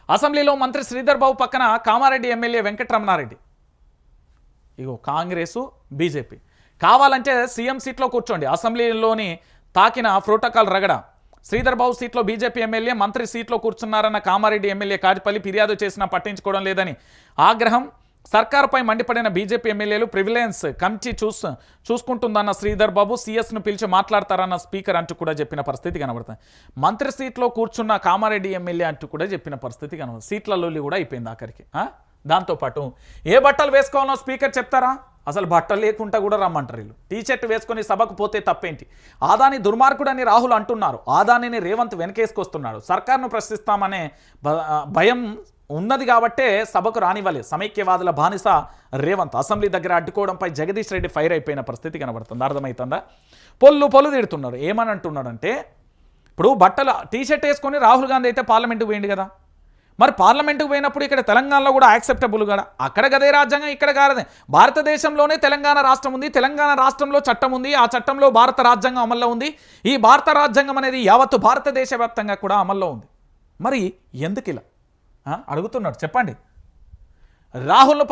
అసెంబ్లీలో మంత్రి శ్రీధర్ బాబు పక్కన కామారెడ్డి ఎమ్మెల్యే వెంకటరమణారెడ్డి. ఇగో కాంగ్రెసు బీజేపీ కావాలంటే సీఎం సీట్లో కూర్చోండి. అసెంబ్లీలోని తాకిన ప్రోటోకాల్ రగడ. శ్రీధర్ బాబు సీట్లో బీజేపీ ఎమ్మెల్యే, మంత్రి సీట్లో కూర్చున్నారన్న కామారెడ్డి ఎమ్మెల్యే కాటిపల్లి ఫిర్యాదు చేసినా పట్టించుకోవడం లేదని ఆగ్రహం. సర్కారుపై మండిపడిన బీజేపీ ఎమ్మెల్యేలు ప్రివిలెన్స్ కమిటీ చూసుకుంటుందన్న శ్రీధర్ బాబు సీఎస్ను పిలిచి మాట్లాడతారన్న స్పీకర్ అంటూ కూడా చెప్పిన పరిస్థితి కనబడుతుంది. మంత్రి సీట్లో కూర్చున్న కామారెడ్డి ఎమ్మెల్యే అంటూ కూడా చెప్పిన పరిస్థితి కనబడుతుంది. సీట్లలో కూడా అయిపోయింది ఆఖరికి. దాంతోపాటు ఏ బట్టలు వేసుకోవాలో స్పీకర్ చెప్తారా? అసలు బట్టలు లేకుండా కూడా రమ్మంటారు వీళ్ళు. టీషర్ట్ వేసుకొని సభకు పోతే తప్పేంటి? ఆదాని దుర్మార్గుడని రాహుల్ అంటున్నారు. ఆదానిని రేవంత్ వెనకేసుకొస్తున్నాడు. సర్కార్ను ప్రశ్నిస్తామనే భయం ఉన్నది కాబట్టే సభకు రానివ్వలేదు. సమైక్యవాదుల బానిస రేవంత్ అసెంబ్లీ దగ్గర అడ్డుకోవడంపై జగదీష్ రెడ్డి ఫైర్ అయిపోయిన పరిస్థితి కనబడుతుంది. అర్థమవుతుందా? పొల్లు తిడుతున్నాడు. ఏమని అంటున్నాడంటే, ఇప్పుడు బట్టలు టీషర్ట్ వేసుకొని రాహుల్ గాంధీ అయితే పార్లమెంటుకు పోయింది కదా, మరి పార్లమెంటుకు పోయినప్పుడు ఇక్కడ తెలంగాణలో కూడా యాక్సెప్టబుల్ కదా. అక్కడ గదే రాజ్యాంగం, ఇక్కడ కాదే. భారతదేశంలోనే తెలంగాణ రాష్ట్రం ఉంది. తెలంగాణ రాష్ట్రంలో చట్టం ఉంది. ఆ చట్టంలో భారత రాజ్యాంగం అమల్లో ఉంది. ఈ భారత రాజ్యాంగం అనేది యావత్తు భారతదేశ వ్యాప్తంగా కూడా అమల్లో ఉంది. మరి ఎందుకు ఇలా అడుగుతున్నాడు చెప్పండి. రాహుల్ను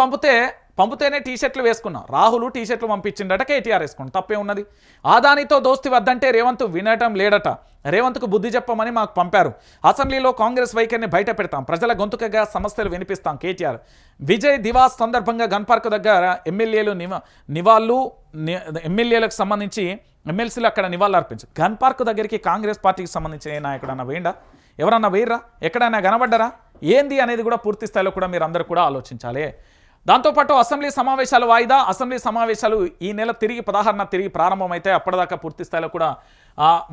పంపితేనే టీషర్ట్లు వేసుకున్నాం. రాహుల్ టీషర్ట్లు పంపించిండట, కేటీఆర్ వేసుకున్నాం. తప్పే ఉన్నది. ఆదానితో దోస్తి వద్దంటే రేవంత్ వినటం లేడట. రేవంత్కు బుద్ధి చెప్పమని మాకు పంపారు. అసెంబ్లీలో కాంగ్రెస్ వైఖరిని బయట పెడతాం. ప్రజల గొంతుకగా సమస్యలు వినిపిస్తాం. కేటీఆర్ విజయ్ దివాస్ సందర్భంగా గన్ పార్క్ దగ్గర ఎమ్మెల్యేలకు సంబంధించి ఎమ్మెల్సీలు అక్కడ నివాళులు అర్పించారు. గన్ పార్క్ దగ్గరికి కాంగ్రెస్ పార్టీకి సంబంధించిన నాయకుడన్నా వేయండా? ఎవరన్నా వేయరా? ఎక్కడైనా కనబడ్డరా? ఏంది అనేది కూడా పూర్తి స్థాయిలో కూడా మీరు అందరూ కూడా ఆలోచించాలి. దాంతోపాటు అసెంబ్లీ సమావేశాలు వాయిదా. అసెంబ్లీ సమావేశాలు ఈ నెల 16న తిరిగి ప్రారంభమైతే అప్పటిదాకా పూర్తి స్థాయిలో కూడా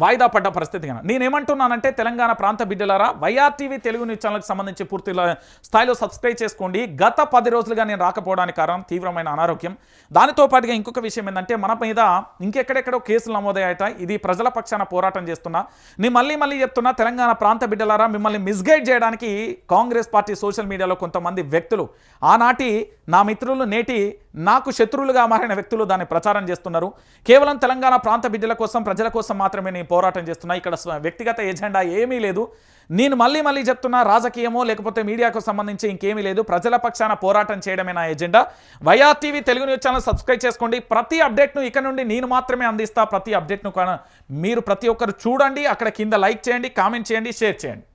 వాయిదా పడ్డ పరిస్థితి. నేనేమంటున్నానంటే, తెలంగాణ ప్రాంత బిడ్డలారా, వైఆర్టీవీ తెలుగు న్యూస్ ఛానల్కి సంబంధించి పూర్తి స్థాయిలో సబ్స్క్రైబ్ చేసుకోండి. గత 10 రోజులుగా నేను రాకపోవడానికి కారణం తీవ్రమైన అనారోగ్యం. దానితో పాటుగా ఇంకొక విషయం ఏంటంటే, మన మీద ఇంకెక్కడెక్కడో కేసులు నమోదయ్యాయట. ఇది ప్రజల పక్షాన పోరాటం చేస్తున్నా. నేను మళ్ళీ చెప్తున్నా, తెలంగాణ ప్రాంత బిడ్డలారా, మిమ్మల్ని మిస్గైడ్ చేయడానికి కాంగ్రెస్ పార్టీ సోషల్ మీడియాలో కొంతమంది వ్యక్తులు, ఆనాటి నా మిత్రులు నేటి నాకు శత్రువులుగా మారిన వ్యక్తులు దాన్ని ప్రచారం చేస్తున్నారు. కేవలం తెలంగాణ ప్రాంత బిడ్డల కోసం, ప్రజల కోసం మాత్రమే నేను పోరాటం చేస్తున్నా. ఇక్కడ వ్యక్తిగత ఎజెండా ఏమీ లేదు. నేను మళ్ళీ చెప్తున్నా, రాజకీయమో లేకపోతే మీడియాకు సంబంధించి ఇంకేమీ లేదు. ప్రజల పక్షాన పోరాటం చేయడమే నా agenda. YRTV Telugu news channel subscribe చేసుకోండి. ప్రతి అప్డేట్ను ఇక్కడ నుండి నేను మాత్రమే అందిస్తా. ప్రతి అప్డేట్ను మీరు ప్రతి ఒక్కరు చూడండి. అక్కడ కింద లైక్ చేయండి, కామెంట్ చేయండి, షేర్ చేయండి.